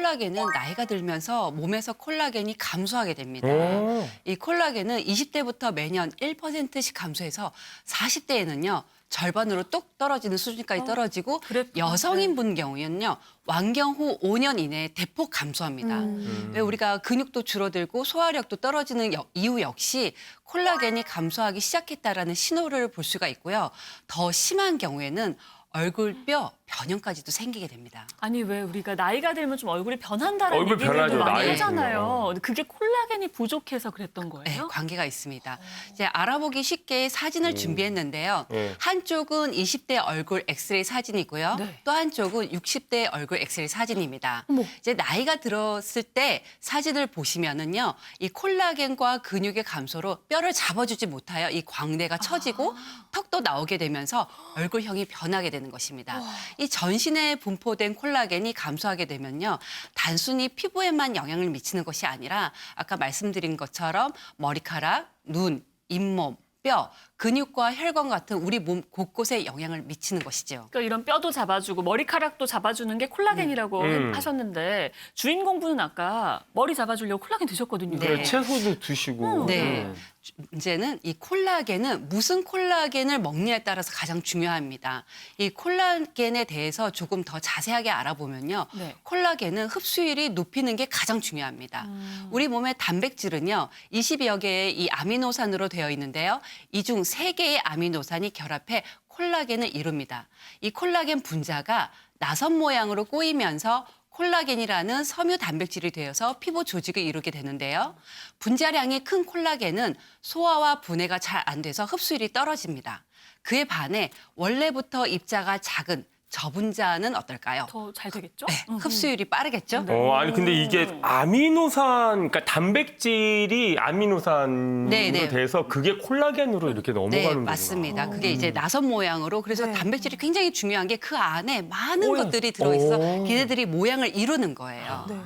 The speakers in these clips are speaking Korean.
콜라겐은 나이가 들면서 몸에서 콜라겐이 감소하게 됩니다. 이 콜라겐은 20대부터 매년 1%씩 감소해서 40대에는요. 절반으로 뚝 떨어지는 수준까지 떨어지고 그랬구나. 여성인 경우에는요. 완경 후 5년 이내에 대폭 감소합니다. 왜 우리가 근육도 줄어들고 소화력도 떨어지는 이유 역시 콜라겐이 감소하기 시작했다라는 신호를 볼 수가 있고요. 더 심한 경우에는 얼굴뼈 변형까지도 생기게 됩니다. 아니 왜 우리가 나이가 들면 좀 얼굴이 변한다는 얼굴 얘기를 변하죠, 많이 나이 하잖아요. 근데 그게 콜라겐이 부족해서 그랬던 네, 거예요? 관계가 있습니다. 이제 알아보기 쉽게 사진을 준비했는데요. 네. 한쪽은 20대 얼굴 엑스레이 사진이고요. 네. 또 한쪽은 60대 얼굴 엑스레이 사진입니다. 어머. 이제 나이가 들었을 때 사진을 보시면은요, 이 콜라겐과 근육의 감소로 뼈를 잡아주지 못하여 이 광대가 처지고 턱도 나오게 되면서 얼굴형이 변하게 되는 것입니다. 이 전신에 분포된 콜라겐이 감소하게 되면요, 단순히 피부에만 영향을 미치는 것이 아니라 아까 말씀드린 것처럼 머리카락, 눈, 잇몸, 뼈, 근육과 혈관 같은 우리 몸 곳곳에 영향을 미치는 것이죠. 그러니까 이런 뼈도 잡아주고 머리카락도 잡아주는 게 콜라겐이라고 하셨는데 주인공분은 아까 머리 잡아주려고 콜라겐 드셨거든요. 네. 그래, 채소도 드시고. 네. 문제는 이 콜라겐은 무슨 콜라겐을 먹느냐에 따라서 가장 중요합니다. 이 콜라겐에 대해서 조금 더 자세하게 알아보면요. 네. 콜라겐은 흡수율이 높이는 게 가장 중요합니다. 우리 몸의 단백질은요. 20여 개의 이 아미노산으로 되어 있는데요. 이 중 3개의 아미노산이 결합해 콜라겐을 이룹니다. 이 콜라겐 분자가 나선 모양으로 꼬이면서 콜라겐이라는 섬유 단백질이 되어서 피부 조직을 이루게 되는데요. 분자량이 큰 콜라겐은 소화와 분해가 잘 안 돼서 흡수율이 떨어집니다. 그에 반해 원래부터 입자가 작은 저분자는 어떨까요? 더 잘 되겠죠? 네, 흡수율이 빠르겠죠? 아니 근데 이게 아미노산, 그러니까 단백질이 아미노산으로 네. 돼서 그게 콜라겐으로 이렇게 넘어가는 네, 거구나. 맞습니다. 그게 이제 나선 모양으로 그래서 네. 단백질이 굉장히 중요한 게 그 안에 많은 오야. 것들이 들어있어서 오. 걔네들이 모양을 이루는 거예요. 네.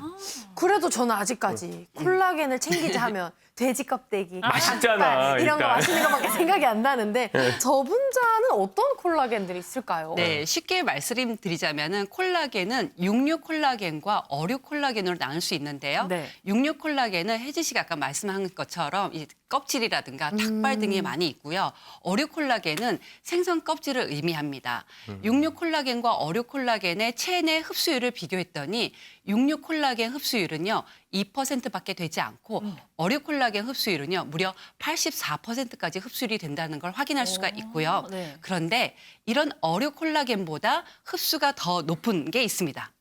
그래도 저는 아직까지 콜라겐을 챙기자 하면 돼지 껍데기, 맛있잖아, 닭발 이런 거 일단. 맛있는 거밖에 생각이 안 나는데 저분자는 어떤 콜라겐들이 있을까요? 네, 쉽게 말씀드리자면은 콜라겐은 육류 콜라겐과 어류 콜라겐으로 나눌 수 있는데요. 네. 육류 콜라겐은 혜지 씨가 아까 말씀한 것처럼 이 껍질이라든가 닭발 등에 많이 있고요. 어류 콜라겐은 생선 껍질을 의미합니다. 육류 콜라겐과 어류 콜라겐의 체내 흡수율을 비교했더니 육류 콜라겐 흡수율은요 2%밖에 되지 않고 어류 콜라겐 흡수율은요 무려 84%까지 흡수율이 된다는 걸 확인할 수가 있고요. 네. 그런데 이런 어류 콜라겐보다 흡수가 더 높은 게 있습니다.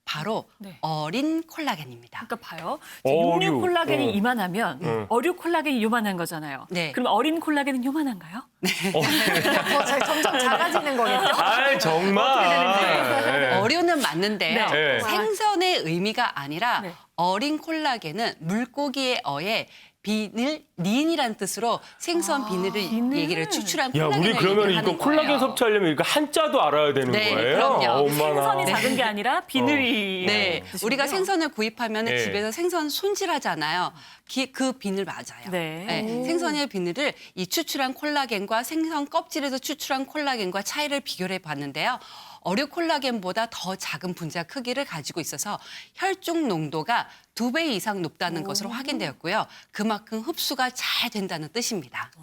바로 네. 어린 콜라겐입니다. 그러니까 봐요. 어류. 육류 콜라겐이 이만하면 어류 콜라겐이 요만한 거잖아요. 네. 그럼 어린 콜라겐은 요만한가요? 점점 작아지는 거겠죠? 아 정말. 네. 어류는 맞는데요. 네. 생선의 의미가 아니라 네. 어린 콜라겐은 물고기의 어에 비닐린이라는 뜻으로 생선 비늘을 비늘. 얘기를 추출한 야, 콜라겐을 우리 그러면 얘기를 이거 하는 콜라겐 거예요. 섭취하려면 이거 한자도 알아야 되는 네, 거예요? 그럼요. 엄마나. 생선이 작은 게 아니라 비늘이. 네, 우리가 생선을 구입하면 네. 집에서 생선 손질하잖아요. 그 비늘 맞아요. 네. 생선의 비늘을 이 추출한 콜라겐과 생선 껍질에서 추출한 콜라겐과 차이를 비교를 해봤는데요. 어류 콜라겐보다 더 작은 분자 크기를 가지고 있어서 혈중 농도가 2배 이상 높다는 것으로 확인되었고요. 그만큼 흡수가 잘 된다는 뜻입니다.